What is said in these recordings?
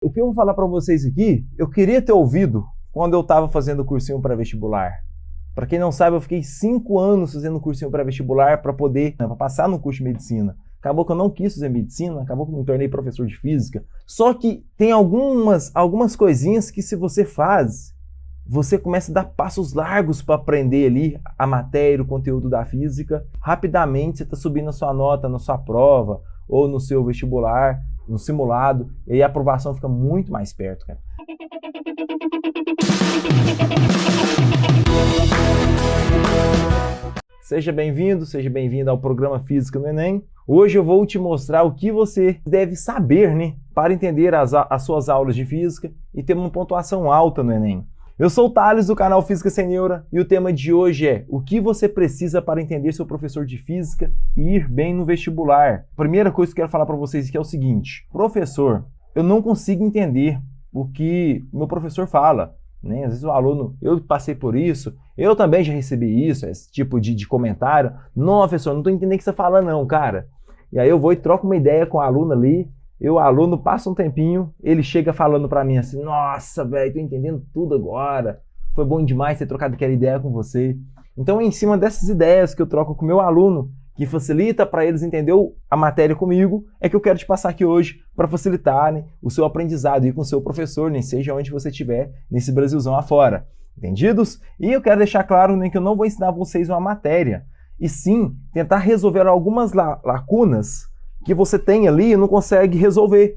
O que eu vou falar para vocês aqui, eu queria ter ouvido quando eu estava fazendo o cursinho pré-vestibular. Para quem não sabe, eu fiquei 5 anos fazendo cursinho pré-vestibular para passar no curso de medicina. Acabou que eu não quis fazer medicina, acabou que eu me tornei professor de física. Só que tem algumas coisinhas que se você faz, você começa a dar passos largos para aprender ali a matéria, o conteúdo da física. Rapidamente você está subindo a sua nota na sua prova ou no seu vestibular, no simulado, e aí a aprovação fica muito mais perto, cara. Seja bem-vindo ao programa Física no Enem. Hoje eu vou te mostrar o que você deve saber, né, para entender as suas aulas de física e ter uma pontuação alta no Enem. Eu sou o Thales do canal Física Sem Neura e o tema de hoje é o que você precisa para entender seu professor de física e ir bem no vestibular. A primeira coisa que eu quero falar para vocês aqui é o seguinte: professor, eu não consigo entender o que o meu professor fala. Né? Às vezes o aluno, eu passei por isso, eu também já recebi isso, esse tipo de comentário. Não, professor, não estou entendendo o que você está falando não, cara. E aí eu vou e troco uma ideia com o aluno ali, e o aluno passa um tempinho, ele chega falando para mim assim: nossa, velho, tô entendendo tudo agora, foi bom demais ter trocado aquela ideia com você. Então é em cima dessas ideias que eu troco com o meu aluno, que facilita para eles entender a matéria comigo, é que eu quero te passar aqui hoje para facilitar, né, o seu aprendizado e com o seu professor, nem seja onde você estiver nesse Brasilzão afora. Entendidos? E eu quero deixar claro, né, que eu não vou ensinar vocês uma matéria, e sim tentar resolver algumas lacunas que você tem ali e não consegue resolver.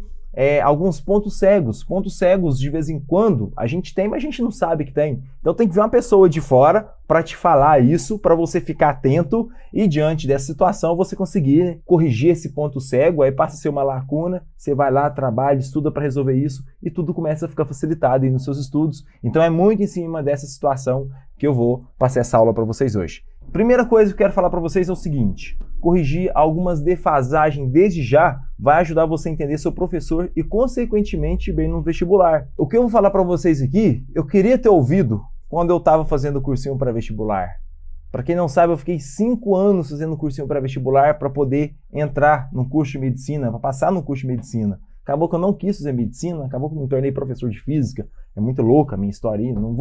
Alguns pontos cegos. Pontos cegos, de vez em quando, a gente tem, mas a gente não sabe que tem. Então tem que vir uma pessoa de fora para te falar isso, para você ficar atento e, diante dessa situação, você conseguir, né, corrigir esse ponto cego. Aí passa a ser uma lacuna, você vai lá, trabalha, estuda para resolver isso e tudo começa a ficar facilitado aí nos seus estudos. Então é muito em cima dessa situação que eu vou passar essa aula para vocês hoje. Primeira coisa que eu quero falar para vocês é o seguinte: corrigir algumas defasagens desde já vai ajudar você a entender seu professor e, consequentemente, bem no vestibular. O que eu vou falar para vocês aqui, eu queria ter ouvido quando eu estava fazendo o cursinho pré-vestibular. Para quem não sabe, eu fiquei 5 anos fazendo cursinho pré-vestibular para poder entrar no curso de medicina, para passar no curso de medicina. Acabou que eu não quis fazer medicina, acabou que eu me tornei professor de física. É muito louca a minha história, não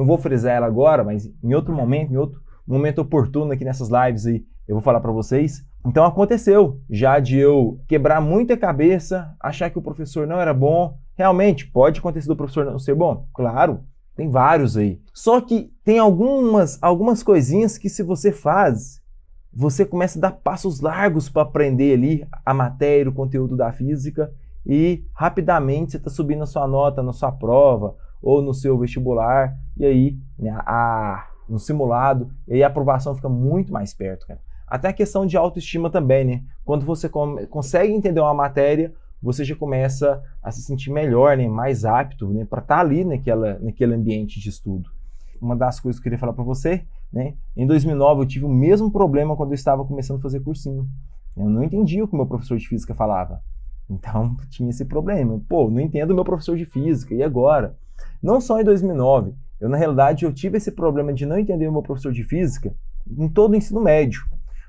vou frisar ela agora, mas em outro momento oportuno aqui nessas lives aí, eu vou falar para vocês. Então aconteceu já de eu quebrar muita cabeça, achar que o professor não era bom. Realmente, pode acontecer do professor não ser bom? Claro, tem vários aí. Só que tem algumas coisinhas que se você faz, você começa a dar passos largos para aprender ali a matéria, o conteúdo da física e rapidamente você está subindo a sua nota na sua prova ou no seu vestibular e aí, né, no simulado, e aí a aprovação fica muito mais perto, cara. Até a questão de autoestima também, né? Quando você consegue entender uma matéria, você já começa a se sentir melhor, né? Mais apto, né? Para estar ali naquele ambiente de estudo. Uma das coisas que eu queria falar para você, né? Em 2009 eu tive o mesmo problema quando eu estava começando a fazer cursinho. Eu não entendia o que o meu professor de física falava. Então tinha esse problema. Pô, não entendo o meu professor de física, e agora? Não só em 2009. Na realidade, eu tive esse problema de não entender o meu professor de física em todo o ensino médio.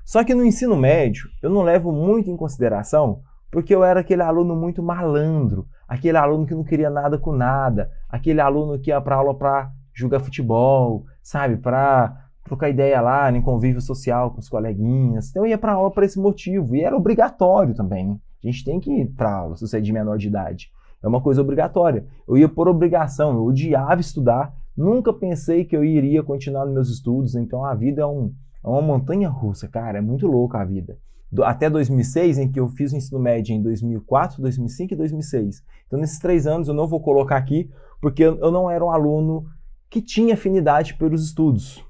Só que no ensino médio, eu não levo muito em consideração, porque eu era aquele aluno muito malandro, aquele aluno que não queria nada com nada, aquele aluno que ia para aula para jogar futebol, sabe, para trocar ideia lá, em convívio social com os coleguinhas. Então eu ia para aula por esse motivo, e era obrigatório também. A gente tem que ir para aula se você é de menor de idade. É uma coisa obrigatória. Eu ia por obrigação, eu odiava estudar. Nunca pensei que eu iria continuar nos meus estudos, então a vida é uma montanha russa, cara, é muito louca a vida. Até 2006, em que eu fiz o ensino médio em 2004, 2005 e 2006. Então nesses 3 anos eu não vou colocar aqui, porque eu não era um aluno que tinha afinidade pelos estudos.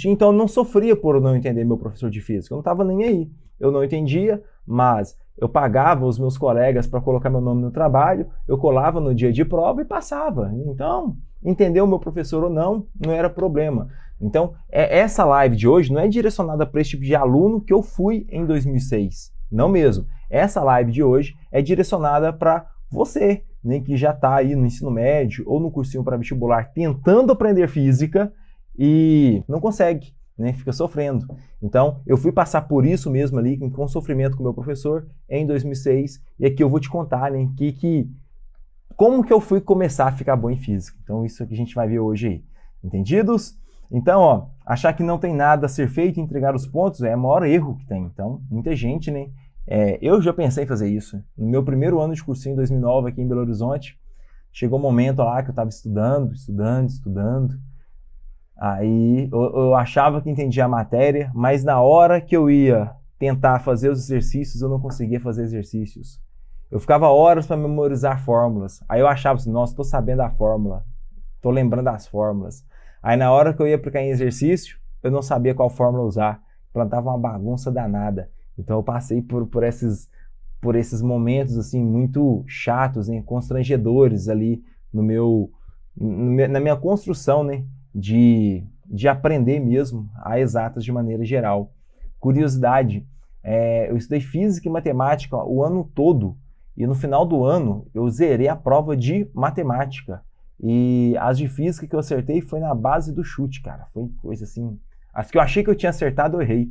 Então eu não sofria por não entender meu professor de física, eu não estava nem aí. Eu não entendia, mas eu pagava os meus colegas para colocar meu nome no trabalho, eu colava no dia de prova e passava. Então, entender o meu professor ou não era problema. Então, essa live de hoje não é direcionada para esse tipo de aluno que eu fui em 2006. Não mesmo. Essa live de hoje é direcionada para você, né, que já está aí no ensino médio ou no cursinho para vestibular tentando aprender física e não consegue. Né, fica sofrendo. Então, eu fui passar por isso mesmo ali, com sofrimento com o meu professor, em 2006, e aqui eu vou te contar, né, que como que eu fui começar a ficar bom em física. Então isso que a gente vai ver hoje aí. Entendidos? Então, ó, achar que não tem nada a ser feito e entregar os pontos é o maior erro que tem. Então, muita gente, né? Eu já pensei em fazer isso. No meu primeiro ano de cursinho, em 2009, aqui em Belo Horizonte, chegou um momento lá que eu estava estudando. Aí eu achava que entendia a matéria, mas na hora que eu ia tentar fazer os exercícios, eu não conseguia fazer exercícios. Eu ficava horas para memorizar fórmulas. Aí eu achava assim, nossa, estou sabendo a fórmula, estou lembrando as fórmulas. Aí na hora que eu ia aplicar em exercício, eu não sabia qual fórmula usar. Plantava uma bagunça danada. Então eu passei por esses momentos assim muito chatos, né, constrangedores ali na minha construção, né, de aprender mesmo a exatas de maneira geral. Curiosidade, eu estudei física e matemática o ano todo e no final do ano eu zerei a prova de matemática. E as de física que eu acertei foi na base do chute, cara. Foi coisa assim. As que eu achei que eu tinha acertado, eu errei.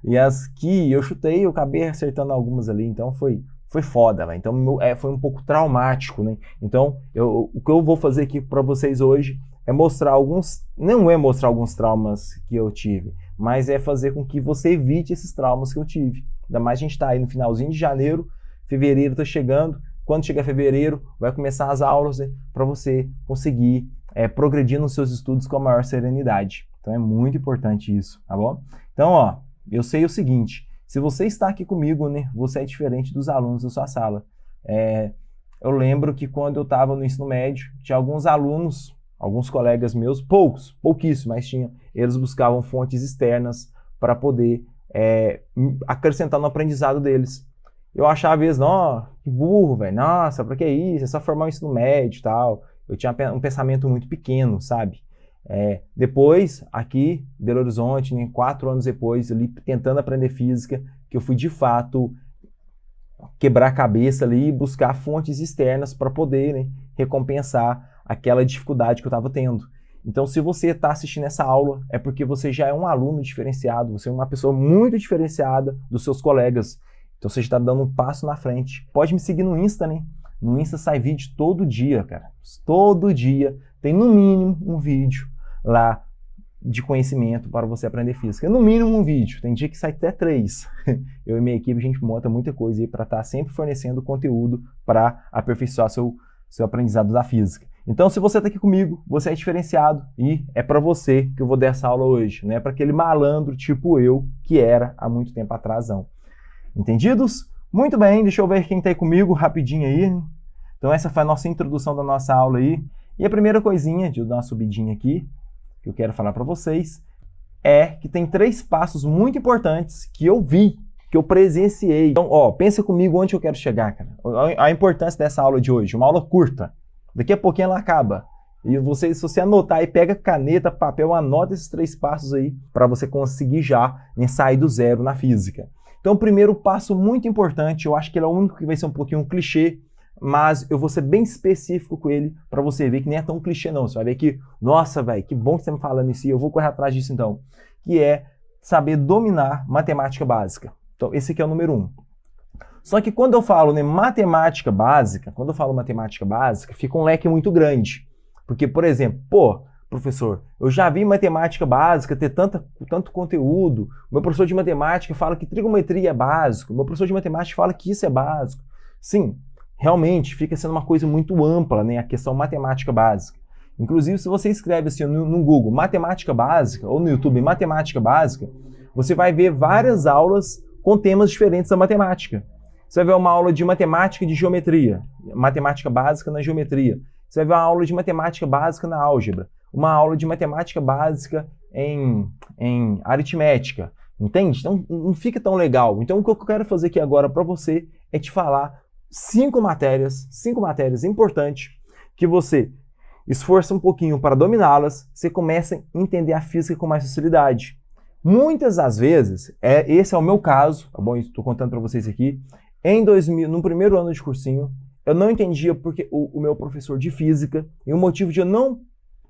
E as que eu chutei, eu acabei acertando algumas ali. Então foi foda, véio. Então foi um pouco traumático, né? Então o que eu vou fazer aqui para vocês hoje é mostrar não é mostrar alguns traumas que eu tive, mas é fazer com que você evite esses traumas que eu tive. Ainda mais a gente tá aí no finalzinho de janeiro, fevereiro tá chegando. Quando chegar fevereiro, vai começar as aulas, né, para você conseguir progredir nos seus estudos com a maior serenidade. Então é muito importante isso, tá bom? Então, ó, eu sei o seguinte, se você está aqui comigo, né, você é diferente dos alunos da sua sala. Eu lembro que quando eu estava no ensino médio, tinha alguns alunos, alguns colegas meus, pouquíssimos, mas eles buscavam fontes externas para poder acrescentar no aprendizado deles. Eu achava às vezes, ó, que burro, velho, nossa, pra que isso? É só formar um ensino médio e tal. Eu tinha um pensamento muito pequeno, sabe? Depois, aqui, Belo Horizonte, né, 4 anos depois, ali tentando aprender física, que eu fui de fato quebrar a cabeça ali e buscar fontes externas para poder, né, recompensar aquela dificuldade que eu estava tendo. Então, se você está assistindo essa aula, é porque você já é um aluno diferenciado, você é uma pessoa muito diferenciada dos seus colegas. Então você está dando um passo na frente. Pode me seguir no Insta, né? No Insta sai vídeo todo dia, cara. Todo dia tem no mínimo um vídeo lá de conhecimento para você aprender física. No mínimo um vídeo. Tem dia que sai até 3. Eu e minha equipe, a gente monta muita coisa aí para estar sempre fornecendo conteúdo para aperfeiçoar seu aprendizado da física. Então, se você está aqui comigo, você é diferenciado e é para você que eu vou dar essa aula hoje. Não é para aquele malandro tipo eu que era há muito tempo atrás, não. Entendidos? Muito bem, deixa eu ver quem está aí comigo rapidinho aí. Então essa foi a nossa introdução da nossa aula aí. E a primeira coisinha, deixa eu dar uma subidinha aqui, que eu quero falar para vocês, é que tem 3 passos muito importantes que eu vi, que eu presenciei. Então, ó, pensa comigo onde eu quero chegar, cara. A importância dessa aula de hoje, uma aula curta. Daqui a pouquinho ela acaba. E se você anotar aí, pega caneta, papel, anota esses 3 passos aí, para você conseguir já, né, sair do zero na física. Então, o primeiro passo muito importante, eu acho que ele é o único que vai ser um pouquinho um clichê, mas eu vou ser bem específico com ele para você ver que nem é tão clichê não. Você vai ver que, nossa, velho, que bom que você está me falando isso e eu vou correr atrás disso então. Que é saber dominar matemática básica. Então, esse aqui é o número 1. Só que quando eu falo, né, matemática básica, fica um leque muito grande. Porque, por exemplo, professor, eu já vi matemática básica ter tanto conteúdo. O meu professor de matemática fala que trigonometria é básico. O meu professor de matemática fala que isso é básico. Sim, realmente fica sendo uma coisa muito ampla, né, a questão matemática básica. Inclusive, se você escreve assim no Google matemática básica ou no YouTube matemática básica, você vai ver várias aulas com temas diferentes da matemática. Você vai ver uma aula de matemática de geometria, matemática básica na geometria. Você vai ver uma aula de matemática básica na álgebra. Uma aula de matemática básica em aritmética, entende? Então não fica tão legal. Então o que eu quero fazer aqui agora para você é te falar 5 matérias importantes que você esforça um pouquinho para dominá-las, você começa a entender a física com mais facilidade. Muitas das vezes, esse é o meu caso, tá bom? Estou contando para vocês aqui, no primeiro ano de cursinho, eu não entendia porque o meu professor de física, e o motivo de eu não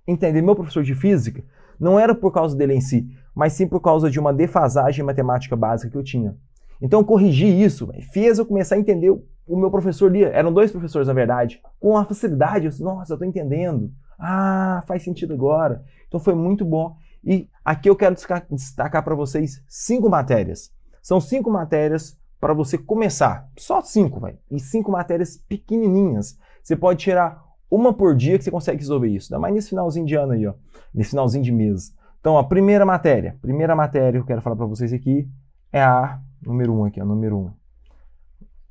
entender meu professor de física não era por causa dele em si, mas sim por causa de uma defasagem matemática básica que eu tinha. Então eu corrigi isso, fez eu começar a entender o meu professor ali. Eram 2 professores, na verdade, com uma facilidade. Eu disse, nossa, eu estou entendendo. Ah, faz sentido agora. Então foi muito bom. E aqui eu quero destacar para vocês 5 matérias. São 5 matérias para você começar. Só 5, velho. E 5 matérias pequenininhas. Você pode tirar uma por dia que você consegue resolver isso. Ainda mais nesse finalzinho de ano aí, ó. Nesse finalzinho de mês. Então, a primeira matéria que eu quero falar para vocês aqui é a número 1 aqui, ó, número 1.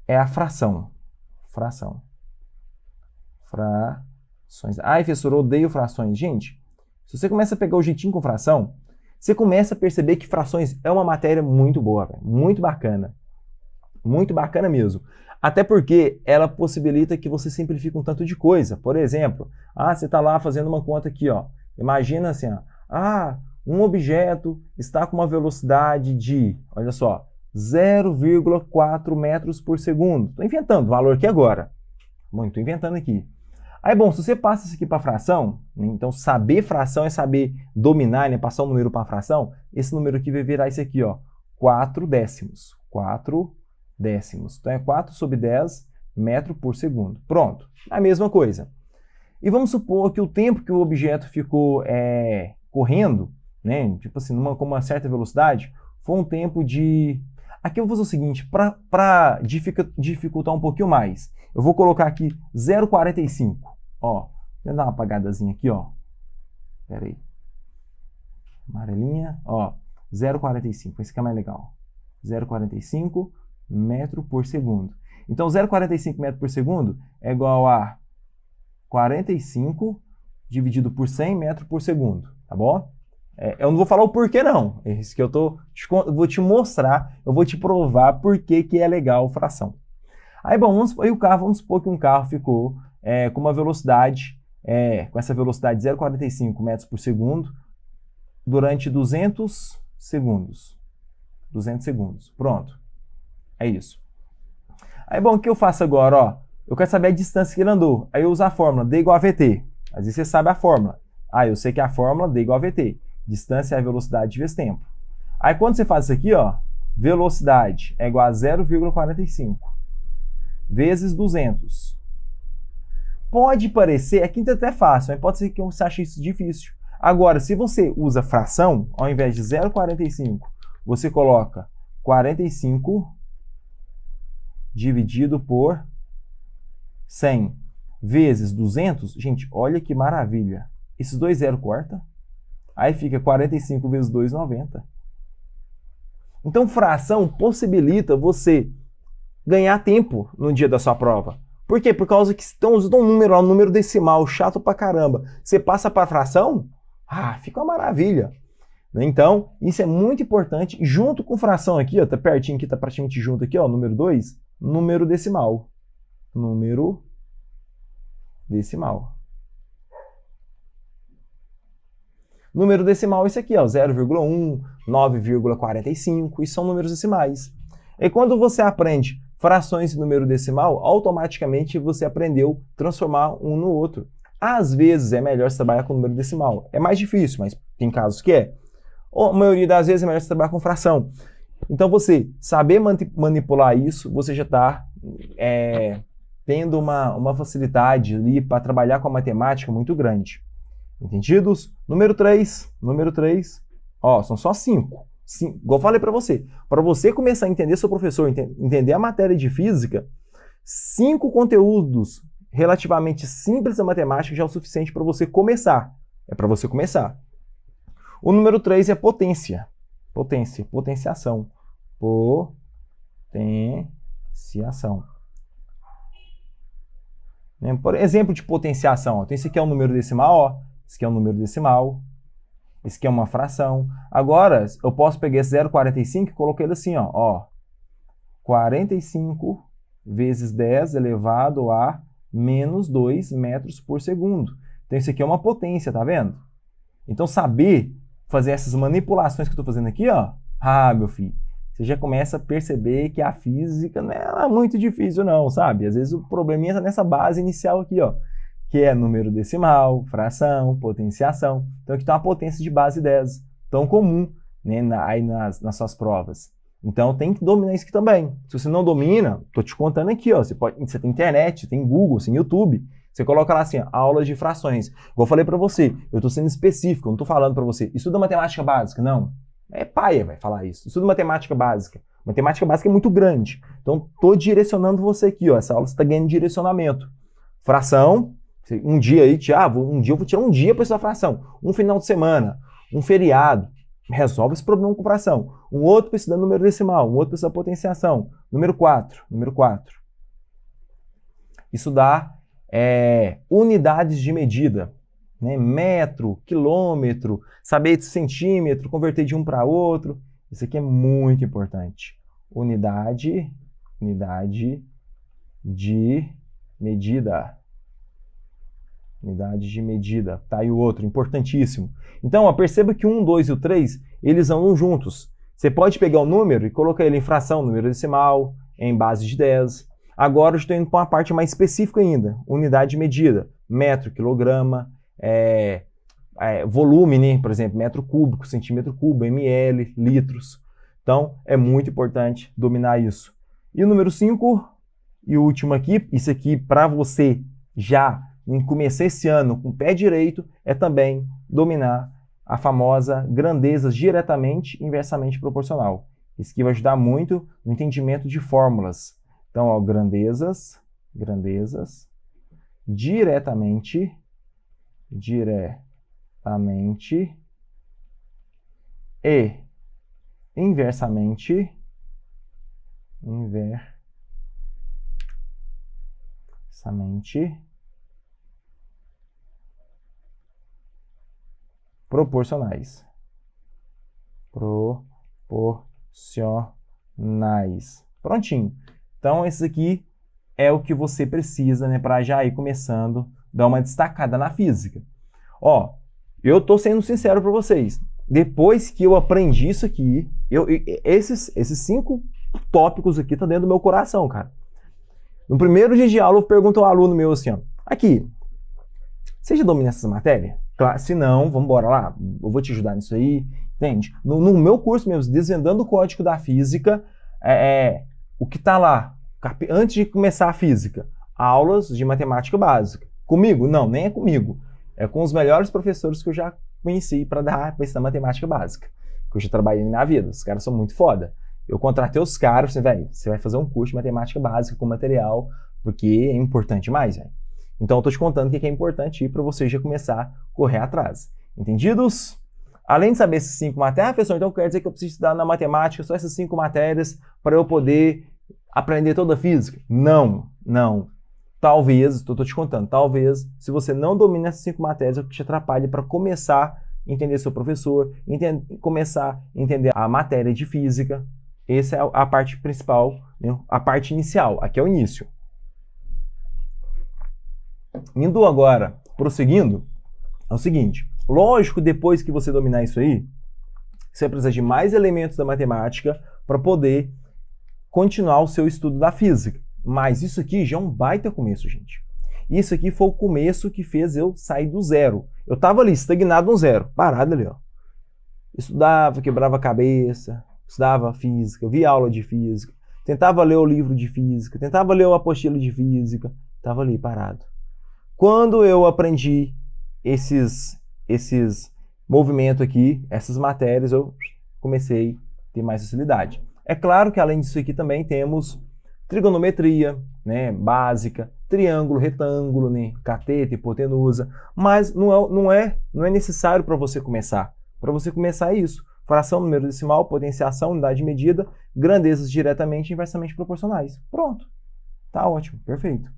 É a fração. Fração. Frações. Ai, professor, eu odeio frações. Gente, se você começa a pegar o jeitinho com fração, você começa a perceber que frações é uma matéria muito boa, véio, muito bacana. Muito bacana mesmo. Até porque ela possibilita que você simplifique um tanto de coisa. Por exemplo, você está lá fazendo uma conta aqui, ó. Imagina assim, ó. Um objeto está com uma velocidade de, olha só, 0,4 metros por segundo. Estou inventando o valor aqui agora. Bom, estou inventando aqui. Aí, bom, se você passa isso aqui para fração, né, então saber fração é saber dominar, né, passar um número para fração, esse número aqui vai virar isso aqui, ó, 4 décimos. 4 décimos. Então é 4 sobre 10 metros por segundo. Pronto. A mesma coisa. E vamos supor que o tempo que o objeto ficou correndo, né, tipo assim, com uma certa velocidade, foi um tempo de... Aqui eu vou fazer o seguinte, para dificultar um pouquinho mais, eu vou colocar aqui 0,45. Ó, vou dar uma apagadazinha aqui, ó. Pera aí. Amarelinha, ó, 0,45. Esse aqui é mais legal. 0,45 metro por segundo. Então, 0,45 metro por segundo é igual a 45 dividido por 100 metros por segundo, tá bom? Eu não vou falar o porquê, não. É isso que eu vou te mostrar, eu vou te provar por que é legal fração. Aí, bom, vamos supor que um carro ficou com uma velocidade, com essa velocidade de 0,45 metros por segundo durante 200 segundos. 200 segundos. Pronto. É isso. Aí, bom, o que eu faço agora? Ó, eu quero saber a distância que ele andou. Aí eu uso a fórmula D igual a VT. Às vezes você sabe a fórmula. Eu sei que a fórmula D igual a VT. Distância é a velocidade vezes tempo. Aí quando você faz isso aqui, ó, velocidade é igual a 0,45 vezes 200. Pode parecer, aqui até fácil, mas pode ser que você ache isso difícil. Agora, se você usa fração, ao invés de 0,45, você coloca 45 dividido por 100 vezes 200. Gente, olha que maravilha. Esses dois zeros corta. Aí fica 45 vezes 2, 90. Então, fração possibilita você ganhar tempo no dia da sua prova. Por quê? Por causa que estão usando um número decimal, chato pra caramba. Você passa para fração, fica uma maravilha. Então, isso é muito importante. Junto com fração aqui, ó, tá pertinho aqui, tá praticamente junto aqui, ó, número 2, número decimal. Número decimal. Número decimal é esse aqui, ó, 0,1, 9,45, isso são números decimais. E quando você aprende frações em número decimal, automaticamente você aprendeu transformar um no outro. Às vezes é melhor você trabalhar com número decimal. É mais difícil, mas tem casos que é. Ou, a maioria das vezes é melhor você trabalhar com fração. Então você saber manipular isso, você já está tendo uma facilidade ali para trabalhar com a matemática muito grande. Entendidos? Número 3, ó, são só 5. Igual eu falei para você começar a entender seu professor, entender a matéria de física, 5 conteúdos relativamente simples da matemática já é o suficiente para você começar. É para você começar. O número 3 é potência. Potenciação. Potenciação. Por exemplo de potenciação, ó, então esse aqui é um número decimal, ó. Esse aqui é um número decimal. Esse aqui é uma fração. Agora, eu posso pegar esse 0,45 e coloquei ele assim, ó. 45 vezes 10 elevado a menos 2 metros por segundo. Então, isso aqui é uma potência, tá vendo? Então, saber fazer essas manipulações que eu estou fazendo aqui, ó. Meu filho, você já começa a perceber que a física não é muito difícil, não, sabe? Às vezes o probleminha está nessa base inicial aqui, ó. Que é número decimal, fração, potenciação. Então aqui está uma potência de base 10, tão comum, né, aí nas suas provas. Então tem que dominar isso aqui também. Se você não domina, tô te contando aqui, ó, você tem internet, tem Google, tem YouTube. Você coloca lá assim, ó, aulas de frações. Igual eu falei para você, eu tô sendo específico, eu não tô falando para você, estuda matemática básica, não. É paia vai falar isso. Estuda matemática básica. Matemática básica é muito grande. Então tô direcionando você aqui, ó, essa aula você tá ganhando direcionamento. Fração, um dia aí, um dia eu vou tirar um dia para estudar fração. Um final de semana, um feriado. Resolve esse problema com fração. Um outro para estudar número decimal, um outro para estudar potenciação. Número 4. Estudar unidades de medida, né? Metro, quilômetro, saber de centímetro, converter de um para outro. Isso aqui é muito importante. Unidade de medida. Unidade de medida. Tá aí o outro, importantíssimo. Então, ó, perceba que o 1, 2 e o 3, eles andam juntos. Você pode pegar o número e colocar ele em fração, número decimal, em base de 10. Agora eu estou indo para uma parte mais específica ainda. Unidade de medida. Metro, quilograma, volume, né? Por exemplo, metro cúbico, centímetro cubo, ml, litros. Então, é muito importante dominar isso. E o número 5, e o último aqui, isso aqui para você já começar esse ano com o pé direito, é também dominar a famosa grandezas diretamente e inversamente proporcional. Isso aqui vai ajudar muito no entendimento de fórmulas. Então, ó, grandezas diretamente e inversamente proporcionais. Prontinho. Então, esse aqui é o que você precisa, né, para já ir começando a dar uma destacada na física. Ó, eu tô sendo sincero para vocês. Depois que eu aprendi isso aqui, esses 5 tópicos aqui tá dentro do meu coração, cara. No primeiro dia de aula, eu pergunto ao aluno meu assim, ó, aqui, você já domina essas matérias? Claro, se não, vamos embora lá, eu vou te ajudar nisso aí, entende? No meu curso mesmo, Desvendando o Código da Física, o que tá lá, antes de começar a física, aulas de matemática básica. Comigo? Não, nem é comigo. É com os melhores professores que eu já conheci para ensinar matemática básica, que eu já trabalhei na vida. Os caras são muito foda. Eu contratei os caras, você vai fazer um curso de matemática básica com material, porque é importante mais, velho. Então eu tô te contando o que é importante para você já começar a correr atrás. Entendidos? Além de saber esses 5 matérias, professor, então quer dizer que eu preciso estudar na matemática só essas 5 matérias para eu poder aprender toda a física? Não. Talvez, tô te contando, talvez, se você não domina essas 5 matérias, é o que te atrapalha para começar a entender seu professor, começar a entender a matéria de física. Essa é a parte principal, né? A parte inicial. Aqui é o início. Indo agora, prosseguindo, é o seguinte. Lógico, depois que você dominar isso aí, você vai precisar de mais elementos da matemática para poder continuar o seu estudo da física. Mas isso aqui já é um baita começo, gente. Isso aqui foi o começo que fez eu sair do zero. Eu estava ali, estagnado no zero, parado ali, ó. Estudava, quebrava a cabeça, estudava física, via aula de física, tentava ler o livro de física, tentava ler o apostila de física, estava ali, parado. Quando eu aprendi esses movimentos aqui, essas matérias, eu comecei a ter mais facilidade. É claro que além disso aqui também temos trigonometria, né, básica, triângulo, retângulo, né, cateto, hipotenusa, mas não é necessário para você começar. Para você começar é isso. Fração, número decimal, potenciação, unidade de medida, grandezas diretamente e inversamente proporcionais. Pronto. Tá ótimo, perfeito.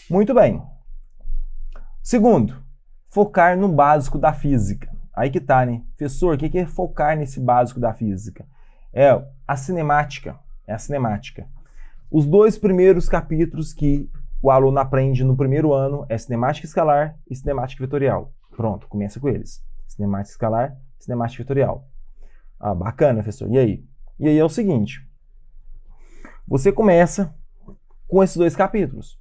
Muito bem. Segundo, focar no básico da física. Aí que tá, né? Professor, o que é focar nesse básico da física? É a cinemática. É a cinemática. Os 2 primeiros capítulos que o aluno aprende no primeiro ano é cinemática escalar e cinemática vetorial. Pronto, começa com eles. Cinemática escalar e cinemática vetorial. Ah, bacana, professor. E aí? E aí é o seguinte. Você começa com esses 2 capítulos.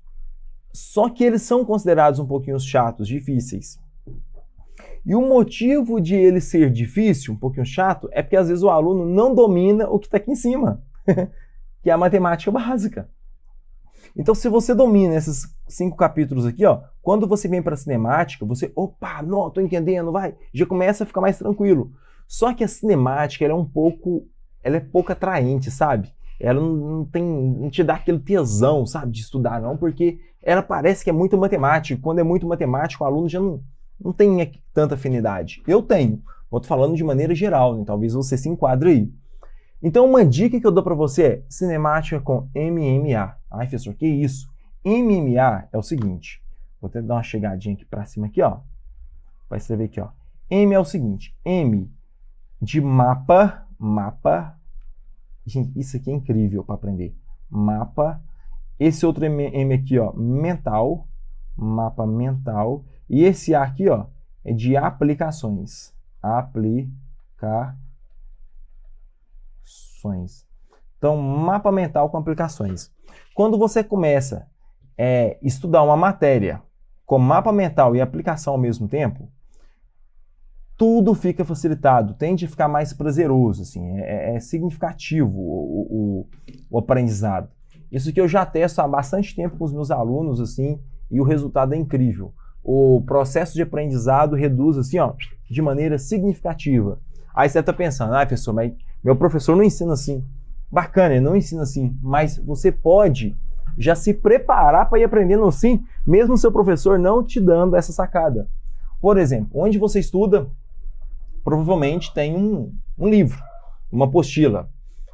Só que eles são considerados um pouquinho chatos, difíceis. E o motivo de ele ser difícil, um pouquinho chato, é porque às vezes o aluno não domina o que está aqui em cima, que é a matemática básica. Então, se você domina esses 5 capítulos aqui, ó, quando você vem para a cinemática, você, opa, não, tô entendendo, vai, já começa a ficar mais tranquilo. Só que a cinemática, ela é pouco atraente, sabe? Ela não te dá aquele tesão, sabe, de estudar, não, porque ela parece que é muito matemática. Quando é muito matemático, o aluno já não tem tanta afinidade. Eu tenho, eu tô falando de maneira geral, né? Talvez você se enquadre aí. Então, uma dica que eu dou para você é cinemática com MMA. Ai, professor, que isso? MMA é o seguinte, vou até dar uma chegadinha aqui para cima aqui, ó. Vai escrever aqui, ó. M é o seguinte, M de mapa. Gente, isso aqui é incrível para aprender. Mapa. Esse outro M aqui, ó, mental. Mapa mental. E esse A aqui, ó, é de aplicações. Então, mapa mental com aplicações. Quando você começa a estudar uma matéria com mapa mental e aplicação ao mesmo tempo, tudo fica facilitado, tende a ficar mais prazeroso, assim, é significativo o aprendizado. Isso que eu já testo há bastante tempo com os meus alunos, assim, e o resultado é incrível. O processo de aprendizado reduz, assim, ó, de maneira significativa. Aí você está pensando, professor, mas meu professor não ensina assim. Bacana, ele não ensina assim, mas você pode já se preparar para ir aprendendo assim, mesmo o seu professor não te dando essa sacada. Por exemplo, onde você estuda, provavelmente tem um livro, uma apostila.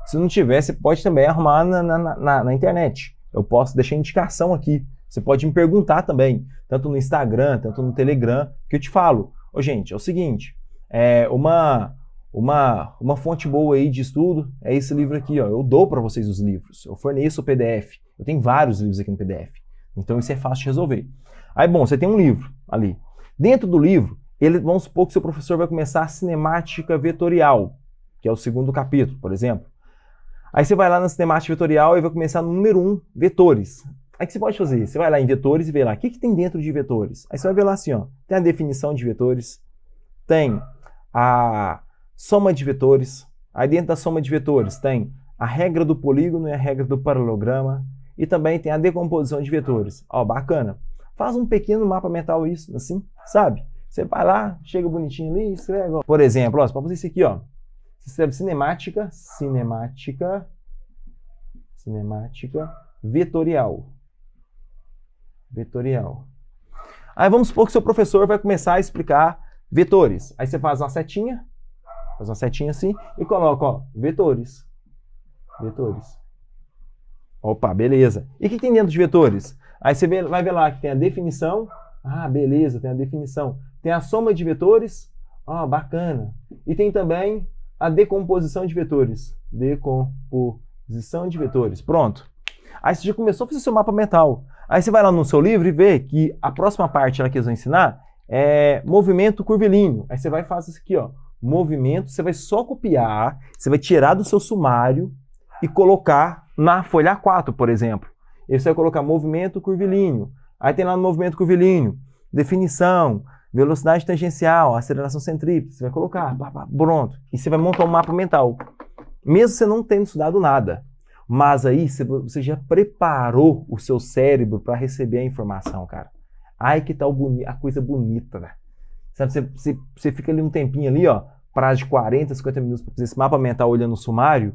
Se não tiver, você pode também arrumar na internet. Eu posso deixar indicação aqui. Você pode me perguntar também, tanto no Instagram, tanto no Telegram, que eu te falo. Ô, gente, é o seguinte, uma fonte boa aí de estudo é esse livro aqui, ó. Eu dou para vocês os livros, eu forneço o PDF. Eu tenho vários livros aqui no PDF. Então isso é fácil de resolver. Aí, bom, você tem um livro ali. Dentro do livro, vamos supor que seu professor vai começar a cinemática vetorial, que é o 2º capítulo, por exemplo. Aí você vai lá na cinemática vetorial e vai começar no número 1, vetores. Aí o que você pode fazer? Você vai lá em vetores e vê lá, o que tem dentro de vetores? Aí você vai ver lá assim, ó, tem a definição de vetores, tem a soma de vetores, aí dentro da soma de vetores tem a regra do polígono e a regra do paralelograma, e também tem a decomposição de vetores. Ó, bacana. Faz um pequeno mapa mental isso, assim, sabe? Você vai lá, chega bonitinho ali, escreve. Ó. Por exemplo, ó, para fazer isso aqui, ó, você escreve cinemática vetorial. Aí vamos supor que seu professor vai começar a explicar vetores. Aí você faz uma setinha assim e coloca, ó, vetores. Opa, beleza. E o que tem dentro de vetores? Aí você vai ver lá que tem a definição. Ah, beleza, tem a definição. Tem a soma de vetores. Ah, bacana. E tem também a decomposição de vetores. Pronto. Aí você já começou a fazer seu mapa mental. Aí você vai lá no seu livro e vê que a próxima parte lá que eles vão ensinar é movimento curvilíneo. Aí você vai fazer isso aqui, ó. Movimento, você vai só copiar, você vai tirar do seu sumário e colocar na folha A4, por exemplo. E você vai colocar movimento curvilíneo. Aí tem lá no movimento curvilíneo, definição, velocidade tangencial, aceleração centrípeta. Você vai colocar, pronto. E você vai montar um mapa mental. Mesmo você não tendo estudado nada. Mas aí você já preparou o seu cérebro para receber a informação, cara. Aí que tá a coisa bonita, né? Sabe, você fica ali um tempinho ali, ó, prazo de 40, 50 minutos para fazer esse mapa mental olhando o sumário,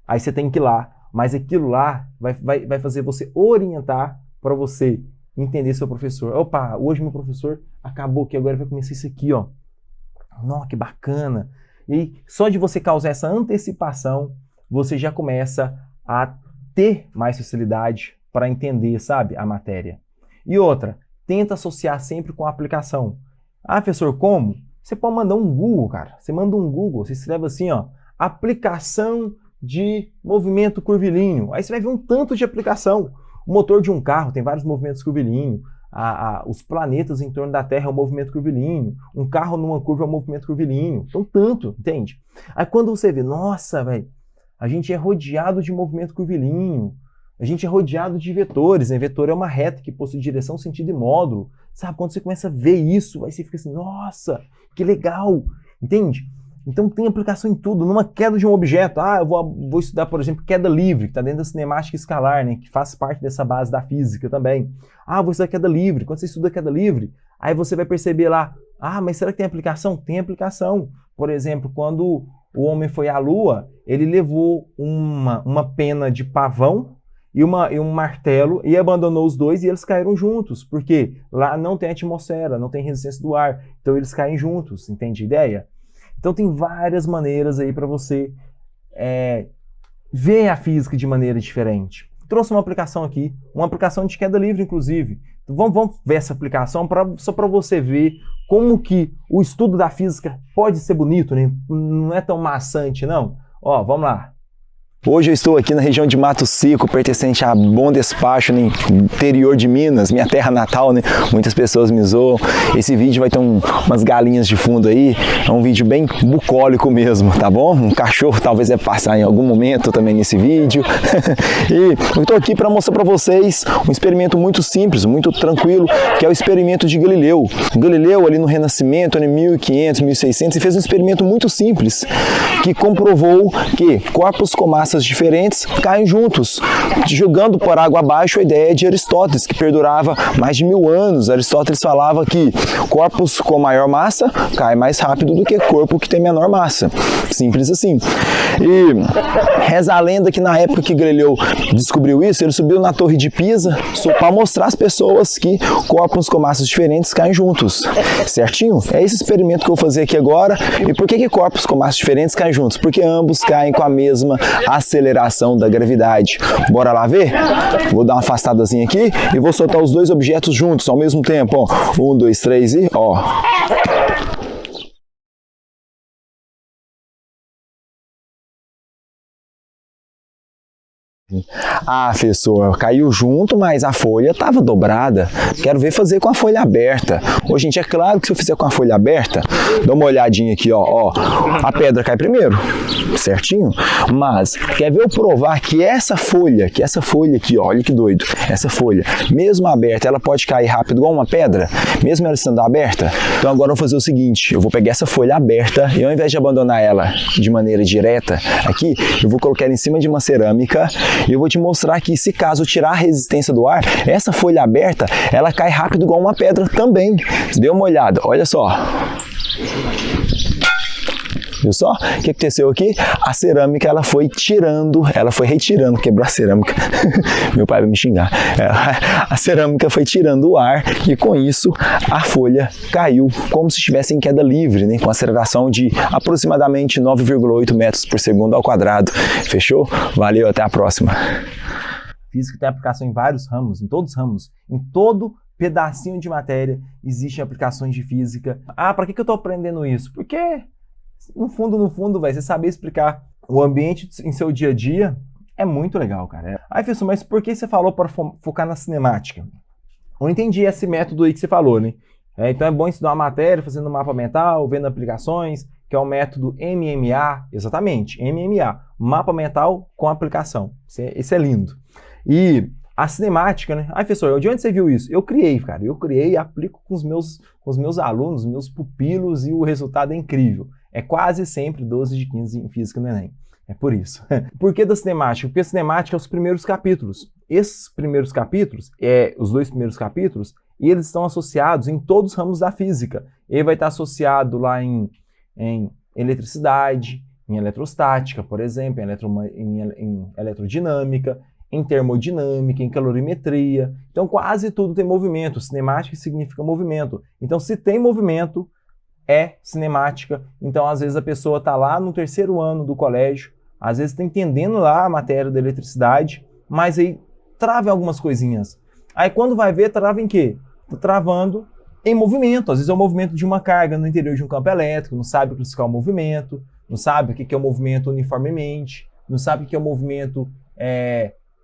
aí você tem que ir lá. Mas aquilo lá vai fazer você orientar para você entender seu professor. Opa, hoje meu professor acabou que agora vai começar isso aqui, ó. Nossa, que bacana. E só de você causar essa antecipação, você já começa a ter mais facilidade para entender, sabe, a matéria. E outra, tenta associar sempre com a aplicação. Ah, professor, como? Você pode mandar um Google, cara. Você manda um Google, você escreve assim, ó, aplicação de movimento curvilíneo. Aí você vai ver um tanto de aplicação. O motor de um carro tem vários movimentos curvilíneos. Os planetas em torno da Terra é um movimento curvilíneo. Um carro numa curva é um movimento curvilíneo. Então, tanto, entende? Aí quando você vê, nossa, velho, a gente é rodeado de movimento curvilíneo. A gente é rodeado de vetores, né? Vetor é uma reta que possui direção, sentido e módulo. sabe? Quando você começa a ver isso, aí você fica assim, nossa, que legal, entende? Então tem aplicação em tudo, numa queda de um objeto. Eu vou estudar, por exemplo, queda livre, que está dentro da cinemática escalar, né? Que faz parte dessa base da física também. Vou estudar queda livre. Quando você estuda queda livre, aí você vai perceber lá, mas será que tem aplicação? Tem aplicação. Por exemplo, quando o homem foi à Lua, ele levou uma pena de pavão e um martelo e abandonou os dois e eles caíram juntos. Por quê? Lá não tem atmosfera, não tem resistência do ar, então eles caem juntos, entende a ideia? Então tem várias maneiras aí para você ver a física de maneira diferente. Trouxe uma aplicação aqui, uma aplicação de queda livre, inclusive. Então, vamos ver essa aplicação só para você ver como que o estudo da física pode ser bonito, né? Não é tão maçante, não. Vamos lá. Hoje eu estou aqui na região de Mato Seco, pertencente a Bom Despacho, no interior de Minas, minha terra natal, né? Muitas pessoas me zoam. Esse vídeo vai ter umas galinhas de fundo aí, é um vídeo bem bucólico mesmo, tá bom? Um cachorro talvez vai passar em algum momento também nesse vídeo. E eu estou aqui para mostrar para vocês um experimento muito simples, muito tranquilo, que é o experimento de Galileu. Galileu, ali no Renascimento, em 1500, 1600, fez um experimento muito simples, que comprovou que corpos com massa diferentes caem juntos, jogando por água abaixo a ideia de Aristóteles, que perdurava mais de 1000 anos. Aristóteles falava que corpos com maior massa caem mais rápido do que corpo que tem menor massa. Simples assim. E reza a lenda que na época que Galileu descobriu isso, ele subiu na Torre de Pisa para mostrar às pessoas que corpos com massas diferentes caem juntos. Certinho? É esse experimento que eu vou fazer aqui agora. E por que corpos com massas diferentes caem juntos? Porque ambos caem com a mesma aceleração da gravidade. Bora lá ver? Vou dar uma afastadazinha aqui e vou soltar os dois objetos juntos ao mesmo tempo. 1, 2, 3 e professor, caiu junto, mas a folha estava dobrada. Quero ver fazer com a folha aberta. Hoje, gente, é claro que se eu fizer com a folha aberta, dá uma olhadinha aqui, a pedra cai primeiro, certinho? Mas, quer ver eu provar que essa folha aqui, olha que doido, essa folha, mesmo aberta, ela pode cair rápido igual uma pedra, mesmo ela estando aberta? Então agora eu vou fazer o seguinte, eu vou pegar essa folha aberta e ao invés de abandonar ela de maneira direta aqui, eu vou colocar ela em cima de uma cerâmica. E eu vou te mostrar que se caso tirar a resistência do ar, essa folha aberta, ela cai rápido igual uma pedra também. Dê uma olhada, olha só. Viu só? O que aconteceu aqui? A cerâmica, ela foi retirando, quebrou a cerâmica. Meu pai vai me xingar. A cerâmica foi tirando o ar e com isso a folha caiu como se estivesse em queda livre, né? Com aceleração de aproximadamente 9,8 metros por segundo ao quadrado. Fechou? Valeu, até a próxima. Física tem aplicação em vários ramos, em todos os ramos, em todo pedacinho de matéria existem aplicações de física. Para que eu estou aprendendo isso? Porque no fundo, você saber explicar o ambiente em seu dia a dia é muito legal, cara. Professor, mas por que você falou para focar na cinemática? Eu entendi esse método aí que você falou, né? Então é bom estudar uma matéria, fazendo um mapa mental, vendo aplicações, que é o método MMA, exatamente, MMA, mapa mental com aplicação. Isso é lindo. E a cinemática, né? Professor, de onde você viu isso? Eu criei, cara. Eu criei e aplico com os meus alunos, meus pupilos, e o resultado é incrível. É quase sempre 12 de 15 em física no Enem. É por isso. Por que da cinemática? Porque a cinemática é os primeiros capítulos. Esses primeiros capítulos, os dois primeiros capítulos, e eles estão associados em todos os ramos da física. Ele vai estar associado lá em eletricidade, em eletrostática, por exemplo, em eletrodinâmica, em termodinâmica, em calorimetria. Então quase tudo tem movimento. Cinemática significa movimento. Então se tem movimento, é cinemática. Então às vezes a pessoa está lá no terceiro ano do colégio, às vezes está entendendo lá a matéria da eletricidade, mas aí trava em algumas coisinhas. Aí quando vai ver, trava em quê? Tá travando em movimento. Às vezes é o movimento de uma carga no interior de um campo elétrico, não sabe classificar o movimento, não sabe o que é o movimento uniformemente, não sabe o que é o movimento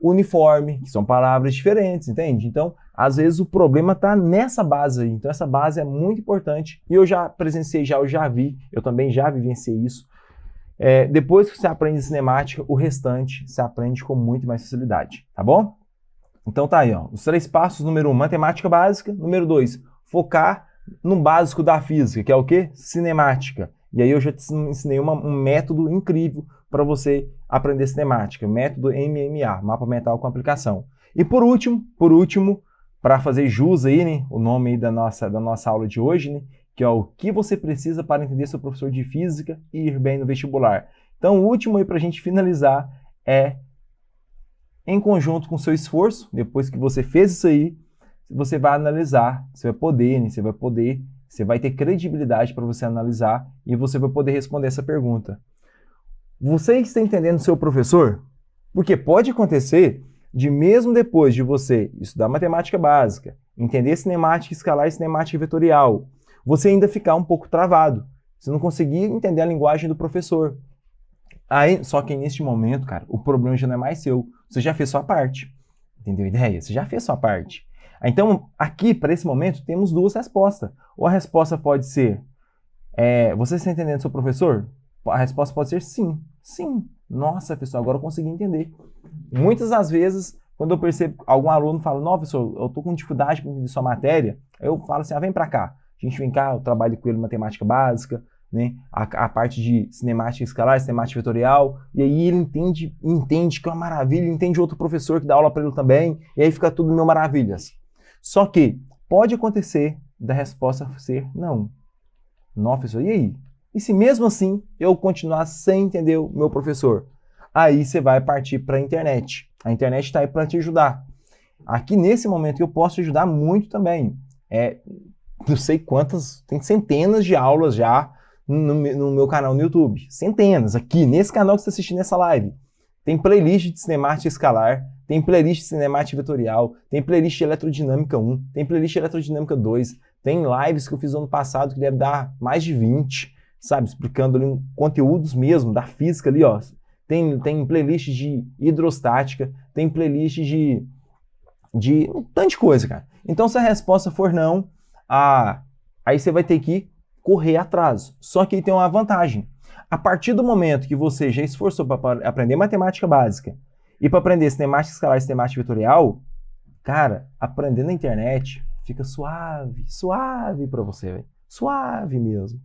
uniforme, que são palavras diferentes, entende? Então, às vezes o problema está nessa base aí. Então, essa base é muito importante. E eu já presenciei, eu já vi, eu também já vivenciei isso. Depois que você aprende cinemática, o restante você aprende com muito mais facilidade, tá bom? Então tá aí, ó, os 3 passos. Número 1, matemática básica. Número 2, focar no básico da física, que é o quê? Cinemática. E aí eu já te ensinei um método incrível para você aprender cinemática, método MMA, Mapa Mental com Aplicação. E por último, para fazer jus aí, né, o nome aí da nossa aula de hoje, né, que é o que você precisa para entender seu professor de física e ir bem no vestibular. Então o último aí para a gente finalizar é, em conjunto com o seu esforço, depois que você fez isso aí, você vai analisar, você vai ter credibilidade para você analisar e você vai poder responder essa pergunta. Você está entendendo o seu professor? Porque pode acontecer de mesmo depois de você estudar matemática básica, entender cinemática escalar e cinemática vetorial, você ainda ficar um pouco travado. Você não conseguir entender a linguagem do professor. Aí, só que neste momento, cara, o problema já não é mais seu. Você já fez sua parte. Entendeu a ideia? Você já fez sua parte. Então, aqui, para esse momento, temos duas respostas. Ou a resposta pode ser, você está entendendo seu professor? A resposta pode ser sim. Sim. Nossa, pessoal, agora eu consegui entender. Muitas das vezes, quando eu percebo algum aluno fala, não, professor, eu estou com dificuldade para entender sua matéria, eu falo assim, vem para cá. A gente vem cá, eu trabalho com ele em matemática básica, né? A parte de cinemática escalar, cinemática vetorial, e aí ele entende que é uma maravilha, entende outro professor que dá aula para ele também, e aí fica tudo mil maravilhas. Só que pode acontecer da resposta ser não. Não, professor, e aí? E se mesmo assim eu continuar sem entender o meu professor? Aí você vai partir para a internet. A internet está aí para te ajudar. Aqui nesse momento eu posso te ajudar muito também. Não sei quantas, tem centenas de aulas já no meu canal no YouTube. Centenas, aqui nesse canal que você está assistindo essa live. Tem playlist de cinemática escalar, tem playlist de cinemática vetorial, tem playlist de eletrodinâmica 1, tem playlist de eletrodinâmica 2, tem lives que eu fiz ano passado que deve dar mais de 20, sabe, explicando ali conteúdos mesmo da física ali, ó. Tem playlist de hidrostática, tem playlist de um tanto de coisa, cara. Então se a resposta for não, aí você vai ter que correr atrás. Só que aí tem uma vantagem. A partir do momento que você já esforçou para aprender matemática básica e para aprender cinemática escalar e cinemática vetorial, cara, aprender na internet fica suave para você, véio. Suave mesmo.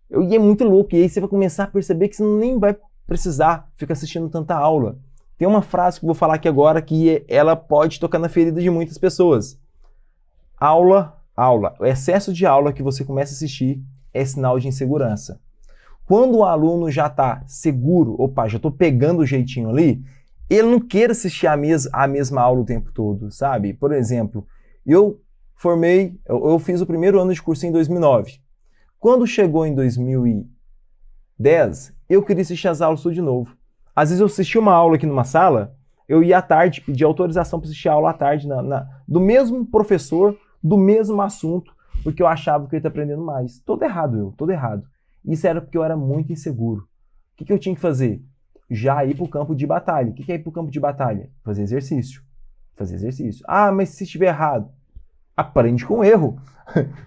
E é muito louco, e aí você vai começar a perceber que você nem vai precisar ficar assistindo tanta aula. Tem uma frase que eu vou falar aqui agora que ela pode tocar na ferida de muitas pessoas. Aula. O excesso de aula que você começa a assistir é sinal de insegurança. Quando o aluno já está seguro, opa, já estou pegando o jeitinho ali, ele não quer assistir a mesma aula o tempo todo, sabe? Por exemplo, eu fiz o primeiro ano de curso em 2009. Quando chegou em 2010, eu queria assistir as aulas tudo de novo. Às vezes eu assistia uma aula aqui numa sala, eu ia à tarde, pedir autorização para assistir a aula à tarde do mesmo professor, do mesmo assunto, porque eu achava que eu ia estar aprendendo mais. Todo errado. Isso era porque eu era muito inseguro. O que eu tinha que fazer? Já ir para o campo de batalha. O que é ir para o campo de batalha? Fazer exercício. Ah, mas se estiver errado? Aprende com erro.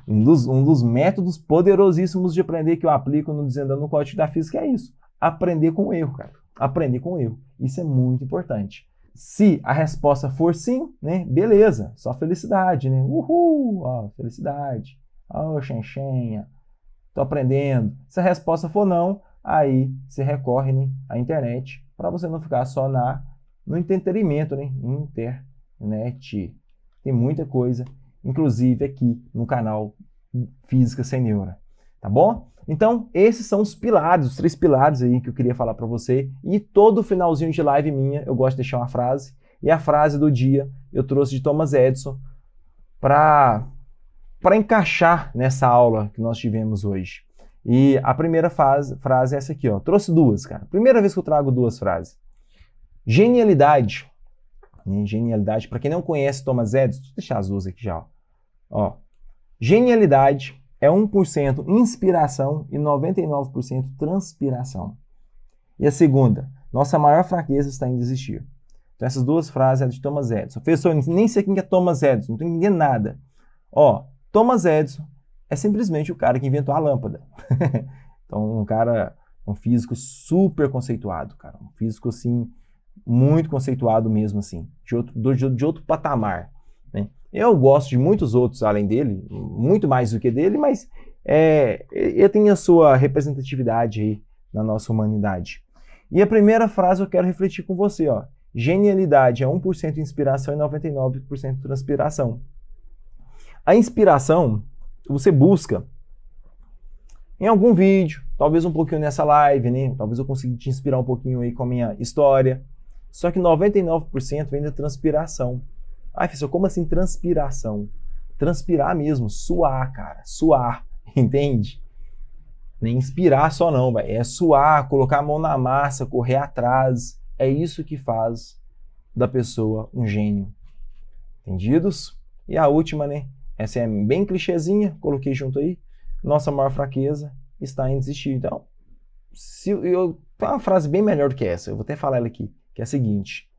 Um dos métodos poderosíssimos de aprender que eu aplico no Desvendando no Código da Física é isso. Aprender com erro, cara. Aprender com erro. Isso é muito importante. Se a resposta for sim, né? Beleza. Só felicidade, né? Uhul! Ó, felicidade. Ó, xenxenha. Tô aprendendo. Se a resposta for não, aí você recorre, né, à internet para você não ficar só no entretenimento, né? Internet. Tem muita coisa, inclusive aqui no canal Física Sem Neura. Tá bom? Então, esses são os pilares, os 3 pilares aí que eu queria falar para você. E todo finalzinho de live minha, eu gosto de deixar uma frase. E a frase do dia eu trouxe de Thomas Edison para encaixar nessa aula que nós tivemos hoje. E a primeira frase é essa aqui, ó. Trouxe 2, cara. Primeira vez que eu trago 2 frases. Genialidade. Genialidade, para quem não conhece Thomas Edison, deixa eu deixar as 2 aqui já, ó. Genialidade é 1% inspiração e 99% transpiração. E a segunda, nossa maior fraqueza está em desistir. Então essas 2 frases são de Thomas Edison. Professor, nem sei quem é Thomas Edison, não estou entendendo nada. Ó, Thomas Edison é simplesmente o cara que inventou a lâmpada. Então um físico super conceituado, cara. Um físico, assim, muito conceituado mesmo, assim. De outro patamar, né? Eu gosto de muitos outros além dele, muito mais do que dele, mas ele tem a sua representatividade aí na nossa humanidade. E a primeira frase eu quero refletir com você, ó. Genialidade é 1% inspiração e 99% transpiração. A inspiração você busca em algum vídeo, talvez um pouquinho nessa live, né? Talvez eu consiga te inspirar um pouquinho aí com a minha história. Só que 99% vem da transpiração. Ai, professor, como assim transpiração? Transpirar mesmo, suar, cara, suar, entende? Nem inspirar só não, véio. É suar, colocar a mão na massa, correr atrás. É isso que faz da pessoa um gênio. Entendidos? E a última, né? Essa é bem clichêzinha, coloquei junto aí. Nossa maior fraqueza está em desistir. Então, tem uma frase bem melhor do que essa, eu vou até falar ela aqui, que é a seguinte.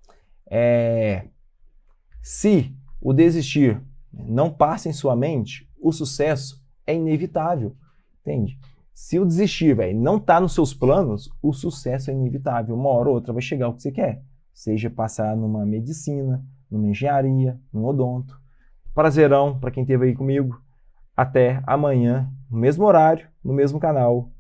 Se o desistir não passa em sua mente, o sucesso é inevitável. Entende? Se o desistir, não está nos seus planos, o sucesso é inevitável. Uma hora ou outra vai chegar o que você quer. Seja passar numa medicina, numa engenharia, num odonto. Prazerão para quem esteve aí comigo. Até amanhã, no mesmo horário, no mesmo canal.